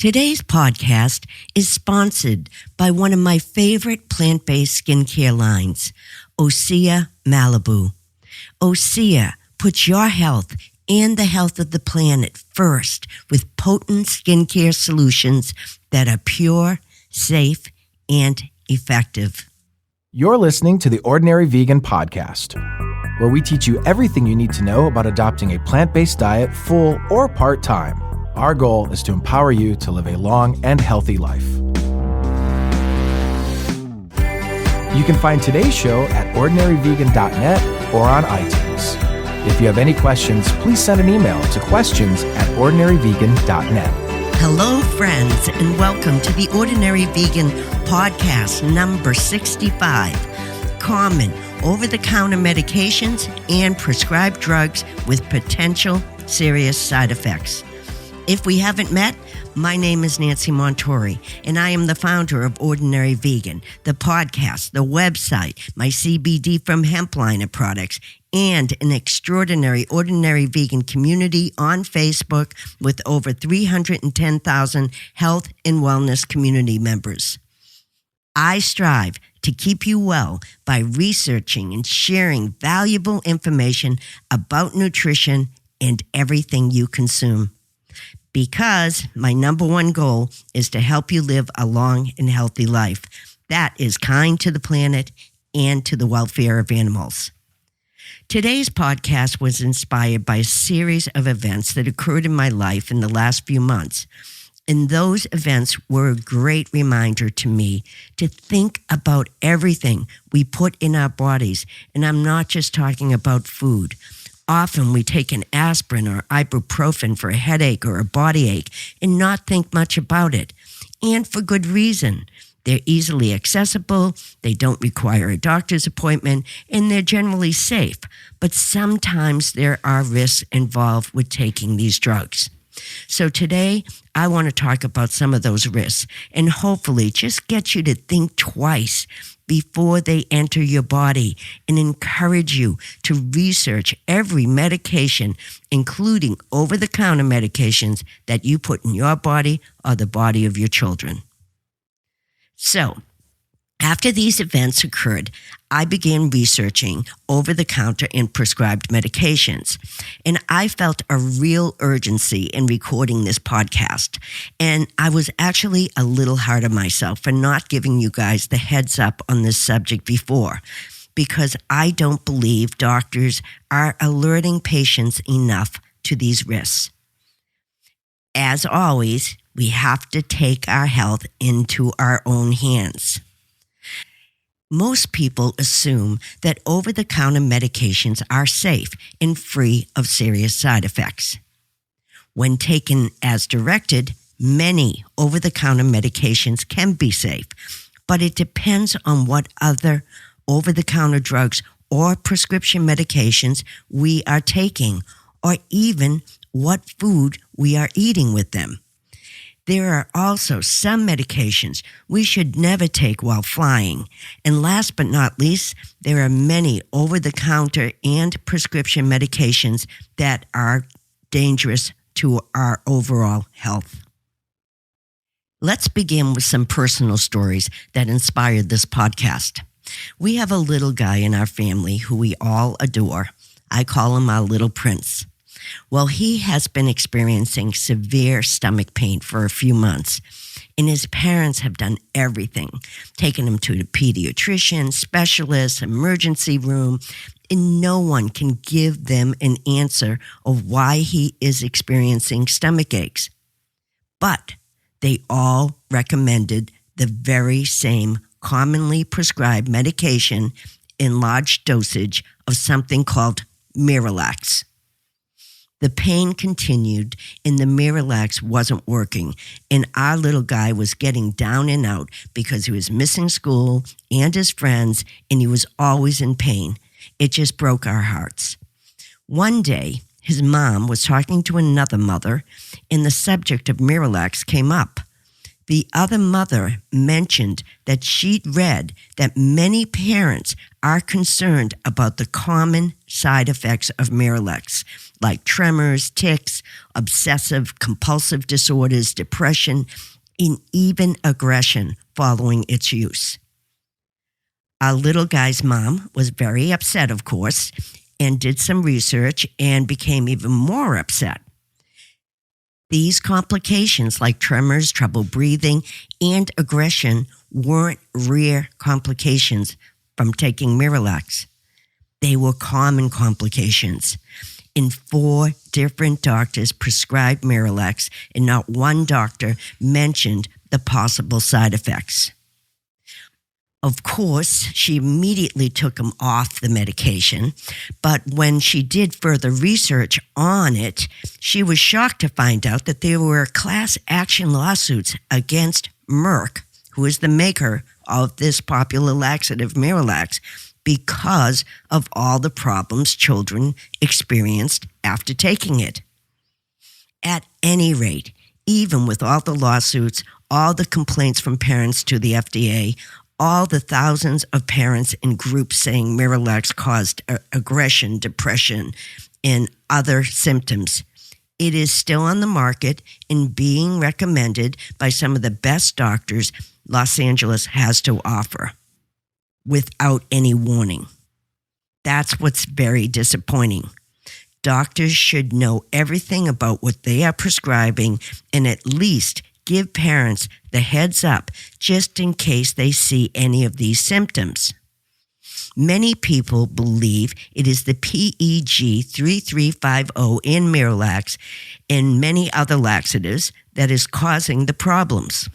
Today's podcast is sponsored by one of my favorite plant-based skincare lines, Osea Malibu. Osea puts your health and the health of the planet first with potent skincare solutions that are pure, safe, and effective. You're listening to the Ordinary Vegan Podcast, where we teach you everything you need to know about adopting a plant-based diet full or part-time. Our goal is to empower you to live a long and healthy life. You can find today's show at ordinaryvegan.net or on iTunes. If you have any questions, please send an email to questions@ordinaryvegan.net. Hello, friends, and welcome to the Ordinary Vegan Podcast number 65. Common over-the-counter medications and prescribed drugs with potential serious side effects. If we haven't met, my name is Nancy Montori, and I am the founder of Ordinary Vegan, the podcast, the website, my CBD from hemp line of products, and an extraordinary Ordinary Vegan community on Facebook with over 310,000 health and wellness community members. I strive to keep you well by researching and sharing valuable information about nutrition and everything you consume. Because my number one goal is to help you live a long and healthy life that is kind to the planet and to the welfare of animals. Today's podcast was inspired by a series of events that occurred in my life in the last few months. And those events were a great reminder to me to think about everything we put in our bodies. And I'm not just talking about food. Often we take an aspirin or ibuprofen for a headache or a body ache and not think much about it. And for good reason. They're easily accessible, they don't require a doctor's appointment, and they're generally safe. But sometimes there are risks involved with taking these drugs. So today, I want to talk about some of those risks and hopefully just get you to think twice before they enter your body and encourage you to research every medication, including over-the-counter medications that you put in your body or the body of your children. So, after these events occurred, I began researching over-the-counter and prescribed medications, and I felt a real urgency in recording this podcast. And I was actually a little hard on myself for not giving you guys the heads up on this subject before, because I don't believe doctors are alerting patients enough to these risks. As always, we have to take our health into our own hands. Most people assume that over-the-counter medications are safe and free of serious side effects. When taken as directed, many over-the-counter medications can be safe, but it depends on what other over-the-counter drugs or prescription medications we are taking, or even what food we are eating with them. There are also some medications we should never take while flying. And last but not least, there are many over-the-counter and prescription medications that are dangerous to our overall health. Let's begin with some personal stories that inspired this podcast. We have a little guy in our family who we all adore. I call him our little prince. Well, he has been experiencing severe stomach pain for a few months, and his parents have done everything, taken him to the pediatrician, specialist, emergency room, and no one can give them an answer of why he is experiencing stomach aches. But they all recommended the very same commonly prescribed medication in large dosage of something called Miralax. The pain continued, and the Miralax wasn't working, and our little guy was getting down and out because he was missing school and his friends, and he was always in pain. It just broke our hearts. One day, his mom was talking to another mother, and the subject of Miralax came up. The other mother mentioned that she'd read that many parents are concerned about the common side effects of Miralax, like tremors, tics, obsessive compulsive disorders, depression, and even aggression following its use. Our little guy's mom was very upset, of course, and did some research and became even more upset. These complications like tremors, trouble breathing, and aggression weren't rare complications from taking Miralax. They were common complications. And 4 different doctors prescribed Miralax, and not one doctor mentioned the possible side effects. Of course, she immediately took him off the medication, but when she did further research on it, she was shocked to find out that there were class action lawsuits against Merck, who is the maker of this popular laxative Miralax, because of all the problems children experienced after taking it. At any rate, even with all the lawsuits, all the complaints from parents to the FDA, all the thousands of parents in groups saying Miralax caused aggression, depression, and other symptoms, it is still on the market and being recommended by some of the best doctors Los Angeles has to offer, without any warning. That's what's very disappointing. Doctors should know everything about what they are prescribing and at least give parents the heads up just in case they see any of these symptoms. Many people believe it is the PEG 3350 in Miralax and many other laxatives that is causing the problems.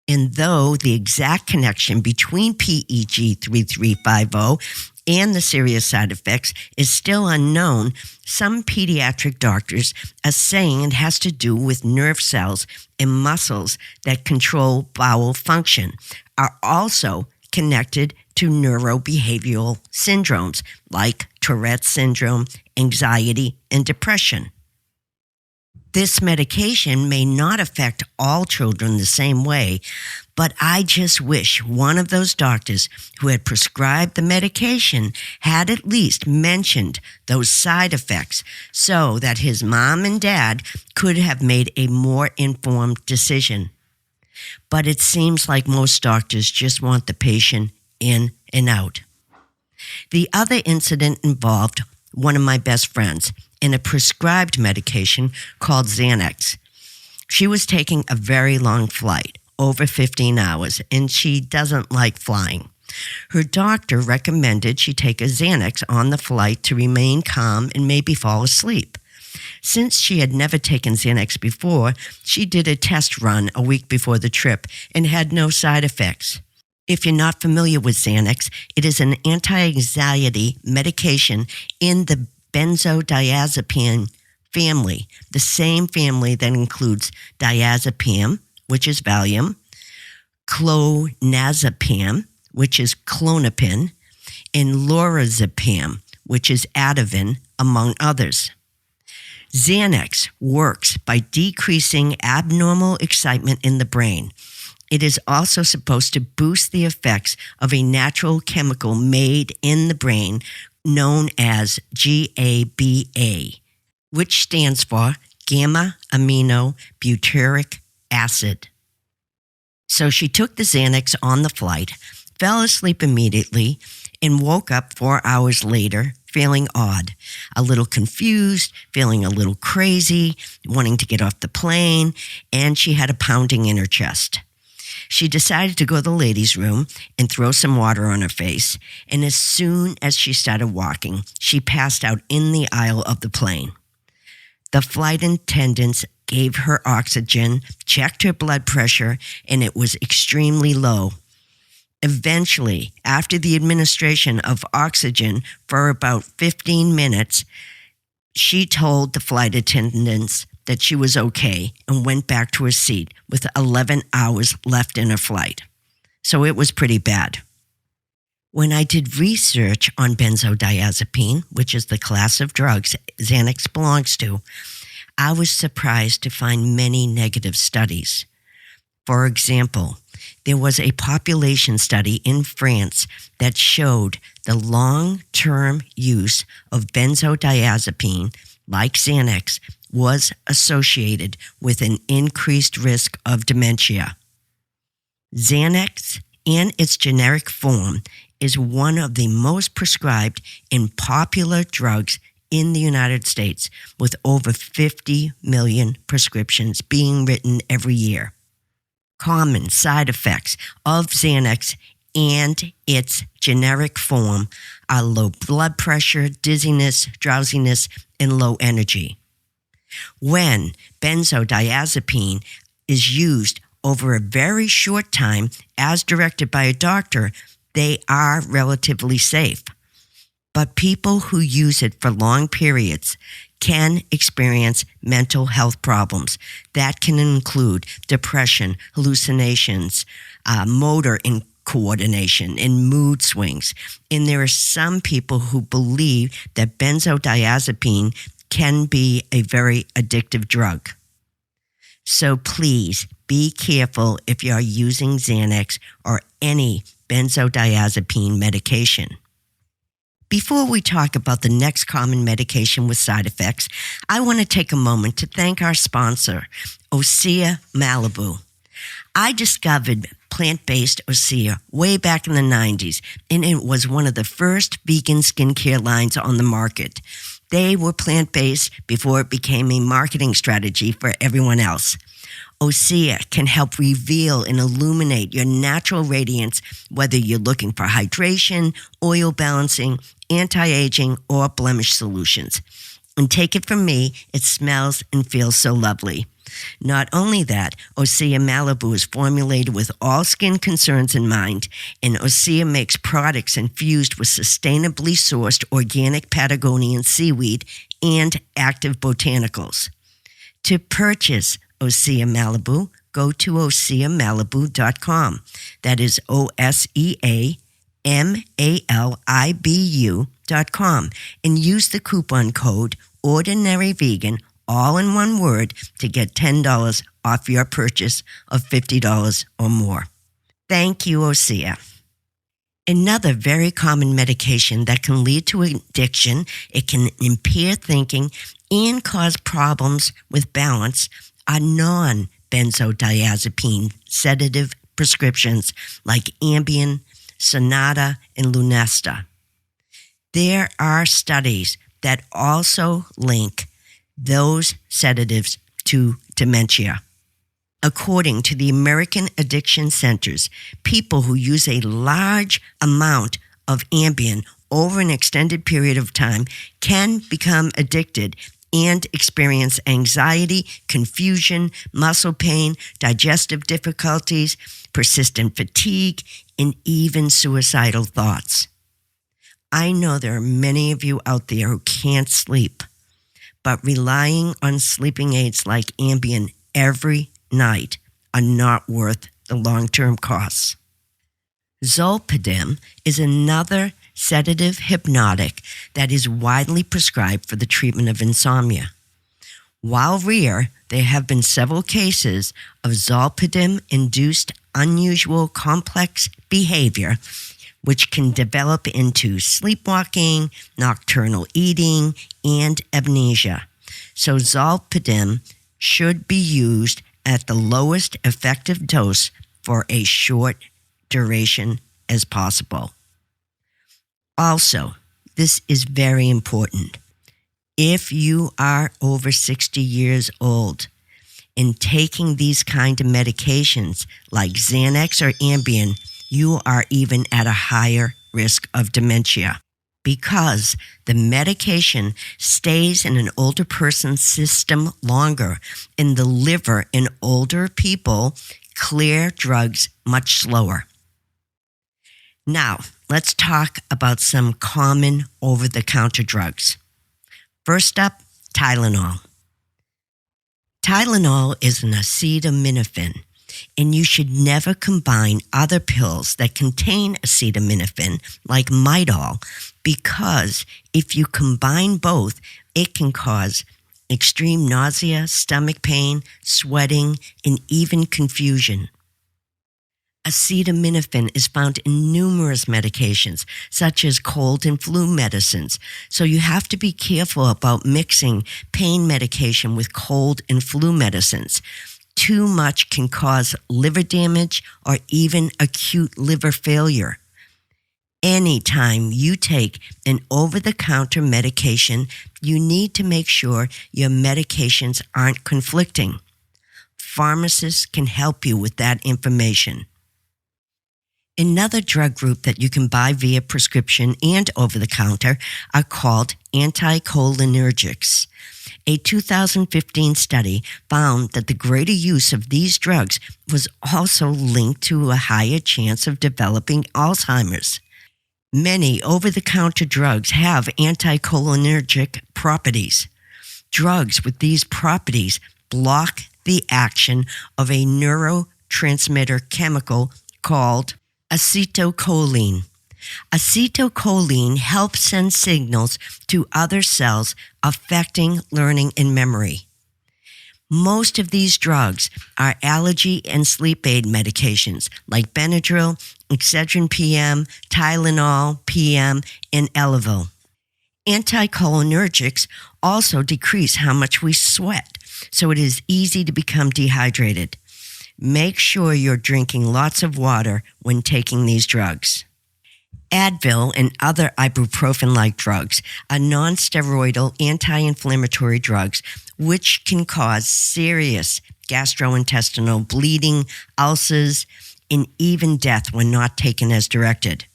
And though the exact connection between PEG 3350 and the serious side effects is still unknown, some pediatric doctors are saying it has to do with nerve cells and muscles that control bowel function, are also connected to neurobehavioral syndromes like Tourette's syndrome, anxiety, and depression. This medication may not affect all children the same way, but I just wish one of those doctors who had prescribed the medication had at least mentioned those side effects so that his mom and dad could have made a more informed decision. But it seems like most doctors just want the patient in and out. The other incident involved one of my best friends in a prescribed medication called Xanax. She was taking a very long flight, over 15 hours, and she doesn't like flying. Her doctor recommended she take a Xanax on the flight to remain calm and maybe fall asleep. Since she had never taken Xanax before, she did a test run a week before the trip and had no side effects. If you're not familiar with Xanax, it is an anti-anxiety medication in the benzodiazepine family, the same family that includes diazepam, which is Valium, clonazepam, which is Klonopin, and lorazepam, which is Ativan, among others. Xanax works by decreasing abnormal excitement in the brain. It is also supposed to boost the effects of a natural chemical made in the brain known as GABA, which stands for gamma-aminobutyric acid. So she took the Xanax on the flight, fell asleep immediately, and woke up 4 hours later feeling odd, a little confused, feeling a little crazy, wanting to get off the plane, and she had a pounding in her chest. She decided to go to the ladies' room and throw some water on her face, and as soon as she started walking, she passed out in the aisle of the plane. The flight attendants gave her oxygen, checked her blood pressure, and it was extremely low. Eventually, after the administration of oxygen for about 15 minutes, she told the flight attendants that she was okay and went back to her seat with 11 hours left in her flight. So it was pretty bad. When I did research on benzodiazepine, which is the class of drugs Xanax belongs to, I was surprised to find many negative studies. For example, There was a population study in France that showed the long-term use of benzodiazepine, like Xanax, was associated with an increased risk of dementia. Xanax, in its generic form, is one of the most prescribed and popular drugs in the United States, with over 50 million prescriptions being written every year. Common side effects of Xanax and its generic form are low blood pressure, dizziness, drowsiness, and low energy. When benzodiazepine is used over a very short time, as directed by a doctor, they are relatively safe. But people who use it for long periods can experience mental health problems that can include depression, hallucinations, motor incoordination, and mood swings. And there are some people who believe that benzodiazepine can be a very addictive drug. So please be careful if you are using Xanax or any benzodiazepine medication. Before we talk about the next common medication with side effects, I want to take a moment to thank our sponsor, Osea Malibu. I discovered plant-based Osea way back in the 90s, and it was one of the first vegan skincare lines on the market. They were plant-based before it became a marketing strategy for everyone else. Osea can help reveal and illuminate your natural radiance, whether you're looking for hydration, oil balancing, anti-aging, or blemish solutions. And take it from me, it smells and feels so lovely. Not only that, Osea Malibu is formulated with all skin concerns in mind, and Osea makes products infused with sustainably sourced organic Patagonian seaweed and active botanicals. To purchase Osea Malibu, go to oseamalibu.com. That is OSEAMALIBU.com, and use the coupon code OrdinaryVegan, all in one word, to get $10 off your purchase of $50 or more. Thank you, Osea. Another very common medication that can lead to addiction, it can impair thinking and cause problems with balance, are non-benzodiazepine sedative prescriptions like Ambien, Sonata, and Lunesta. There are studies that also link those sedatives to dementia. According to the American Addiction Centers, people who use a large amount of Ambien over an extended period of time can become addicted and experience anxiety, confusion, muscle pain, digestive difficulties, persistent fatigue, and even suicidal thoughts. I know there are many of you out there who can't sleep, but relying on sleeping aids like Ambien every night are not worth the long-term costs. Zolpidem is another sedative hypnotic that is widely prescribed for the treatment of insomnia. While rare, there have been several cases of zolpidem-induced unusual complex behavior, which can develop into sleepwalking, nocturnal eating, and amnesia. So zolpidem should be used at the lowest effective dose for a short duration as possible. Also, this is very important. If you are over 60 years old and taking these kind of medications like Xanax or Ambien, you are even at a higher risk of dementia because the medication stays in an older person's system longer, and the liver in older people clear drugs much slower. Now, let's talk about some common over-the-counter drugs. First up, Tylenol. Tylenol is an acetaminophen, and you should never combine other pills that contain acetaminophen, like Midol, because if you combine both, it can cause extreme nausea, stomach pain, sweating, and even confusion. Acetaminophen is found in numerous medications, such as cold and flu medicines. So you have to be careful about mixing pain medication with cold and flu medicines. Too much can cause liver damage or even acute liver failure. Anytime you take an over-the-counter medication, you need to make sure your medications aren't conflicting. Pharmacists can help you with that information. Another drug group that you can buy via prescription and over-the-counter are called anticholinergics. A 2015 study found that the greater use of these drugs was also linked to a higher chance of developing Alzheimer's. Many over-the-counter drugs have anticholinergic properties. Drugs with these properties block the action of a neurotransmitter chemical called acetylcholine. Acetylcholine helps send signals to other cells affecting learning and memory. Most of these drugs are allergy and sleep aid medications like Benadryl, Excedrin PM, Tylenol PM, and Elavil. Anticholinergics also decrease how much we sweat, so it is easy to become dehydrated. Make sure you're drinking lots of water when taking these drugs. Advil and other ibuprofen-like drugs are non-steroidal anti-inflammatory drugs which can cause serious gastrointestinal bleeding, ulcers, and even death when not taken as directed.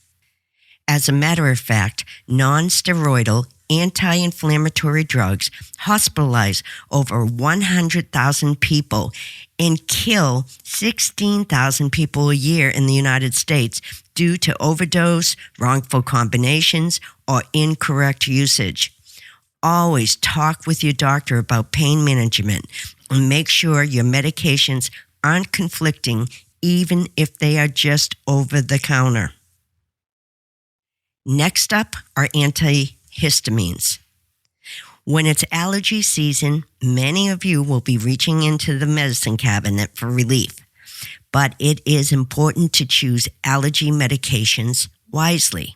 As a matter of fact, non-steroidal anti-inflammatory drugs hospitalize over 100,000 people and kill 16,000 people a year in the United States due to overdose, wrongful combinations, or incorrect usage. Always talk with your doctor about pain management and make sure your medications aren't conflicting even if they are just over the counter. Next up are antihistamines. When it's allergy season, many of you will be reaching into the medicine cabinet for relief, but it is important to choose allergy medications wisely.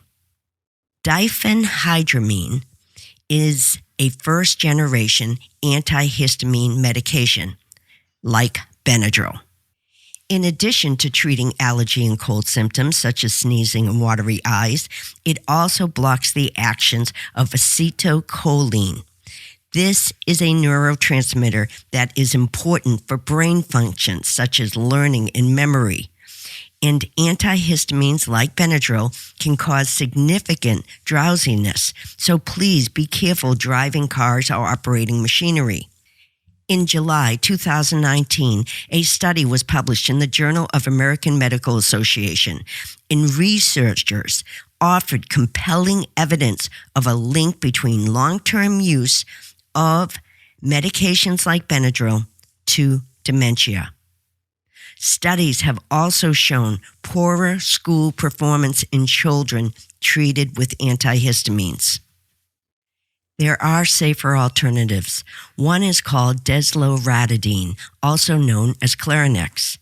Diphenhydramine is a first-generation antihistamine medication, like Benadryl. In addition to treating allergy and cold symptoms such as sneezing and watery eyes, it also blocks the actions of acetylcholine. This is a neurotransmitter that is important for brain functions such as learning and memory. And antihistamines like Benadryl can cause significant drowsiness, so please be careful driving cars or operating machinery. In July 2019, a study was published in the Journal of American Medical Association, and researchers offered compelling evidence of a link between long-term use of medications like Benadryl to dementia. Studies have also shown poorer school performance in children treated with antihistamines. There are safer alternatives. One is called desloratadine, also known as Clarinex,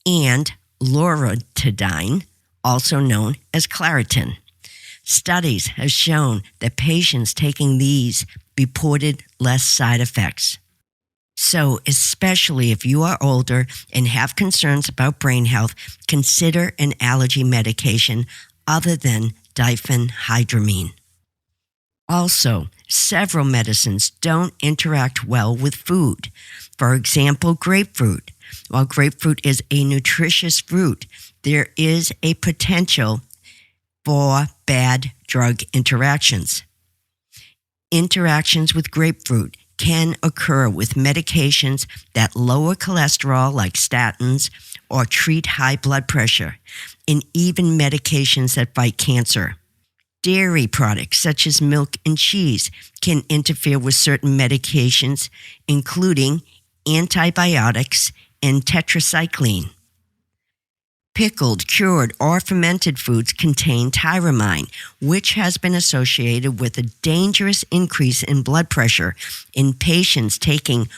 and loratadine, also known as Claritin. Studies have shown that patients taking these reported less side effects. So, especially if you are older and have concerns about brain health, consider an allergy medication other than diphenhydramine. Also, several medicines don't interact well with food. For example, grapefruit. While grapefruit is a nutritious fruit, there is a potential for bad drug interactions. Interactions with grapefruit can occur with medications that lower cholesterol like statins or treat high blood pressure, and even medications that fight cancer. Dairy products such as milk and cheese can interfere with certain medications, including antibiotics and tetracycline. Pickled, cured, or fermented foods contain tyramine, which has been associated with a dangerous increase in blood pressure in patients taking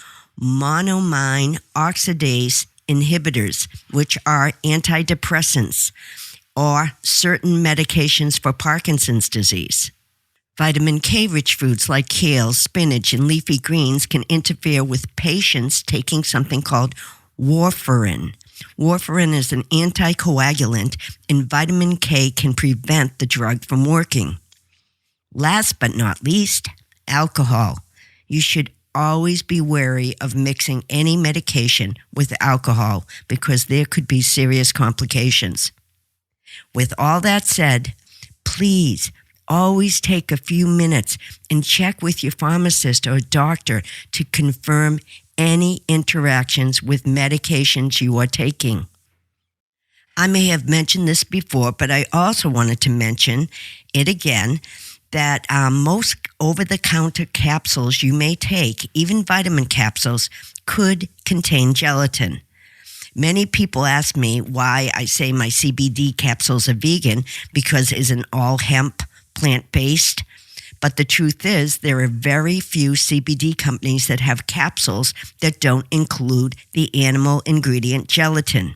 monoamine oxidase inhibitors, which are antidepressants, or certain medications for Parkinson's disease. Vitamin K-rich foods like kale, spinach, and leafy greens can interfere with patients taking something called warfarin. Warfarin is an anticoagulant, and vitamin K can prevent the drug from working. Last but not least, alcohol. You should always be wary of mixing any medication with alcohol because there could be serious complications. With all that said, please always take a few minutes and check with your pharmacist or doctor to confirm any interactions with medications you are taking. I may have mentioned this before, but I also wanted to mention it again, that most over-the-counter capsules you may take, even vitamin capsules, could contain gelatin. Many people ask me why I say my CBD capsules are vegan, because it's an all hemp, plant-based. But the truth is, there are very few CBD companies that have capsules that don't include the animal ingredient gelatin.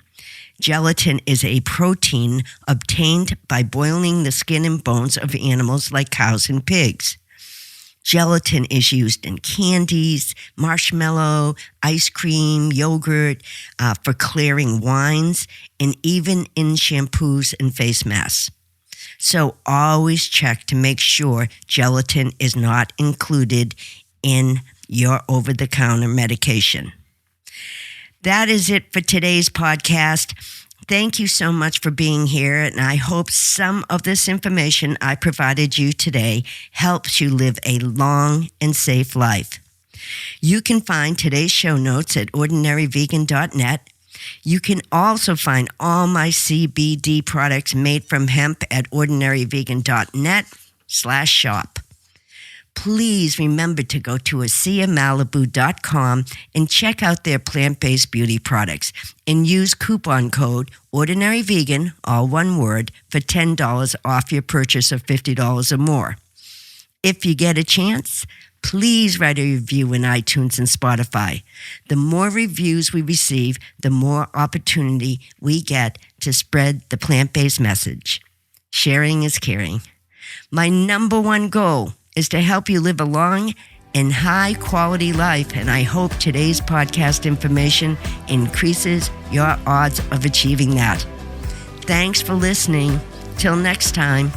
Gelatin is a protein obtained by boiling the skin and bones of animals like cows and pigs. Gelatin is used in candies, marshmallow, ice cream, yogurt, for clearing wines, and even in shampoos and face masks. So always check to make sure gelatin is not included in your over-the-counter medication. That is it for today's podcast. Thank you so much for being here, and I hope some of this information I provided you today helps you live a long and safe life. You can find today's show notes at ordinaryvegan.net. You can also find all my CBD products made from hemp at ordinaryvegan.net/shop. Please remember to go to asiamalibu.com and check out their plant-based beauty products and use coupon code OrdinaryVegan, all one word, for $10 off your purchase of $50 or more. If you get a chance, please write a review in iTunes and Spotify. The more reviews we receive, the more opportunity we get to spread the plant-based message. Sharing is caring. My number one goal is to help you live a long and high-quality life, and I hope today's podcast information increases your odds of achieving that. Thanks for listening. Till next time.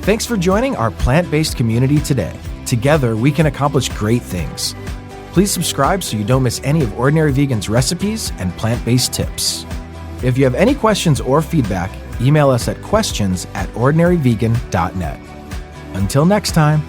Thanks for joining our plant-based community today. Together, we can accomplish great things. Please subscribe so you don't miss any of Ordinary Vegan's recipes and plant-based tips. If you have any questions or feedback, email us at questions@ordinaryvegan.net. Until next time.